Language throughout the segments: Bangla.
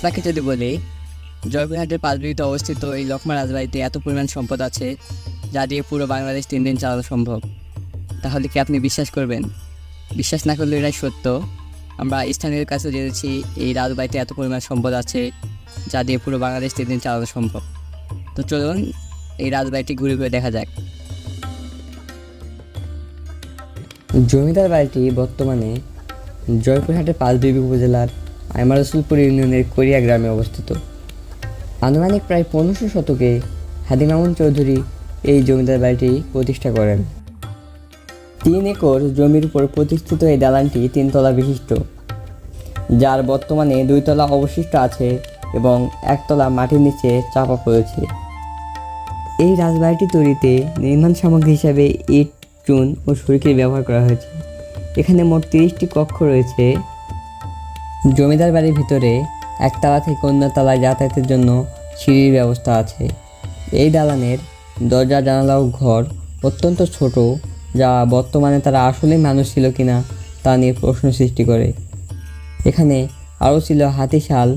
আপনাকে যদি বলি জয়পুরহাটের পাঁচবিবিতে অবস্থিত এই লক্ষ্মা রাজবাড়িতে এত পরিমাণ সম্পদ আছে যা দিয়ে পুরো বাংলাদেশ 3 দিন চালানো সম্ভব, তাহলে কি আপনি বিশ্বাস করবেন? বিশ্বাস না করলে এটাই সত্য। আমরা স্থানীয়দের কাছে জেনেছি এই রাজবাড়িতে এত পরিমাণ সম্পদ আছে যা দিয়ে পুরো বাংলাদেশ 3 দিন চালানো সম্ভব। তো চলুন এই রাজবাড়িটি ঘুরে ঘুরে দেখা যাক। জমিদার বাড়িটি বর্তমানে জয়পুরহাটের পাঁচবিবি উপজেলার আইমারসুলপুর ইউনিয়নের কোরিয়া গ্রামে অবস্থিত। আনুমানিক প্রায় 1500 শতকে হাদি মামুন চৌধুরী এই জমিদার বাড়িটি প্রতিষ্ঠা করেন। 3 একর জমির উপর প্রতিষ্ঠিত এই দালানটি 3 তলা বিশিষ্ট, যার বর্তমানে 2 তলা অবশিষ্ট আছে এবং 1 তলা মাটির নিচে চাপা পড়েছে। এই রাজবাড়িটি তৈরিতে নির্মাণ সামগ্রী হিসাবে ইট, চুন ও সুরকির ব্যবহার করা হয়েছে। এখানে মোট 30টি কক্ষ রয়েছে। জমিদার বাড়ির ভিতরে একতলা থেকে অন্য তলায় যাতায়াতের জন্য সিঁড়ির ব্যবস্থা আছে। এই দালানের দরজা, জানালা ও ঘর অত্যন্ত ছোট, যা বর্তমানে তারা আসলেই মানুষ ছিল কিনা তা নিয়ে প্রশ্ন সৃষ্টি করে। এখানে আরও ছিল হাতিশাল,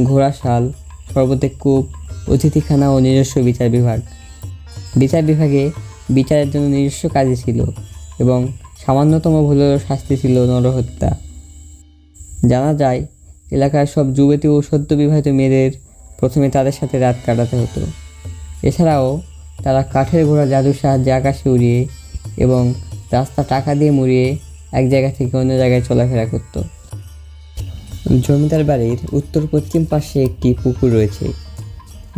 ঘোড়াশাল, শরবতের কূপ, অতিথিখানা ও নিজস্ব বিচার বিভাগ। বিচার বিভাগে বিচারের জন্য নিজস্ব কাজে ছিল এবং সামান্যতম ভুলেরও শাস্তি ছিল নরহত্যা। জানা যায় এলাকার সব যুবতী ও সদ্য বিবাহিত মেয়েদের প্রথমে তাদের সাথে রাত কাটাতে হতো। এছাড়াও তারা কাঠের ঘোড়া জাদুর সাহায্যে আকাশে উড়িয়ে এবং রাস্তা টাকা দিয়ে মুড়িয়ে এক জায়গা থেকে অন্য জায়গায় চলাফেরা করত। জমিদার বাড়ির উত্তর পশ্চিম পাশে একটি পুকুর রয়েছে,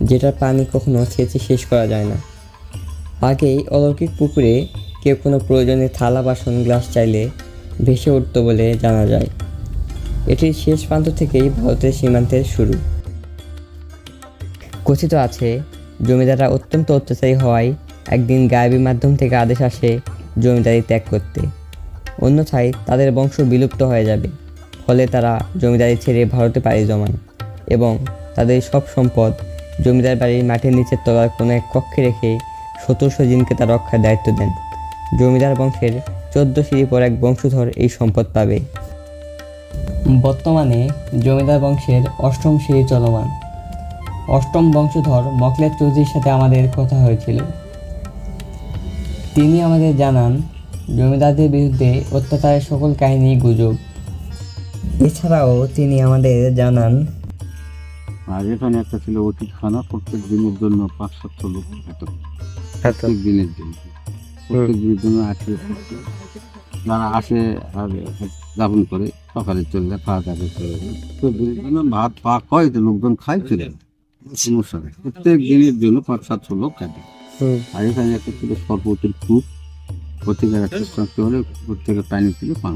যেটার পানি কখনো সেচে শেষ করা যায় না। আগেই অলৌকিক পুকুরে কেউ কোনো প্রয়োজনে থালা, বাসন, গ্লাস চাইলে ভেসে উঠত বলে জানা যায়। এটির শেষ প্রান্ত থেকেই ভারতের সীমান্তের শুরু। কথিত আছে জমিদাররা অত্যন্ত অত্যাচারী হওয়ায় একদিন গায়েবী মাধ্যম থেকে আদেশ আসে জমিদারি ত্যাগ করতে, অন্যথায় তাদের বংশ বিলুপ্ত হয়ে যাবে। ফলে তারা জমিদারি ছেড়ে ভারতে পাড়ি জমান এবং তাদের সব সম্পদ জমিদার বাড়ির মাটির নিচের তলার কোনো এক কক্ষে রেখে 1700 জিনকে তার রক্ষার দায়িত্ব দেন। জমিদার বংশের 14 সিঁড়ি পর এক বংশধর এই সম্পদ পাবে। বর্তমানে জমিদার বংশের 8ম সিঁড়ি চলমান। 8ম বংশধর মকলেদ চৌধুরীর সাথে আমাদের কথা হয়েছিল। তিনি আমাদের জানান জমিদারদের বিরুদ্ধে অত্যাচারের সকল কাহিনী গুজব। এছাড়াও তিনি আমাদের জানান আর এখানে একটা ছিল অতিথিখানা, প্রত্যেক দিনের জন্য 500 লোক থাকতো। প্রত্যেক দিনের জন্য আসে, যারা আসে আর যাপন করে সকালে চলে যায়, খাওয়া দাওয়া করে দিনের জন্য ভাত পাক হয়, তো লোকজন খাই চলে যায়। সমস্যা নেই, প্রত্যেক দিনের জন্য 500-700 লোক থাকে। আর এখানে একটা ছিল সরবতের কূপ, প্রত্যেকের একটা করতে হলে প্রত্যেকের পানি থেকে পান।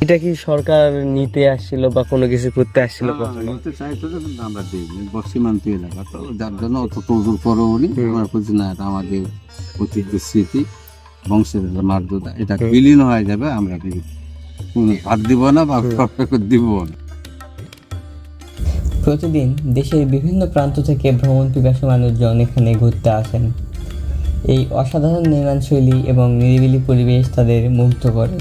এটা কি সরকার নিতে আসছিল বা কোনো কিছু করতে আসছিল? নিতে চাইতো, কিন্তু আমরা দিইনি। সীমান্ত এলাকা তো, যার জন্য অত তোজোর করো উনি। আমরা বলছি না, এটা আমাদের ঐতিহ্য, স্মৃতি, বংশের মর্যাদা, এটা বিলীন হয়ে যাবে, আমরা হাত দিব না বা দিব না। প্রতিদিন দেশের বিভিন্ন প্রান্ত থেকে ভ্রমণ পিপাসু মানুষজন এখানে ঘুরতে আসেন। এই অসাধারণ নির্মাণশৈলী এবং নিরিবিলি পরিবেশ তাদের মুগ্ধ করে।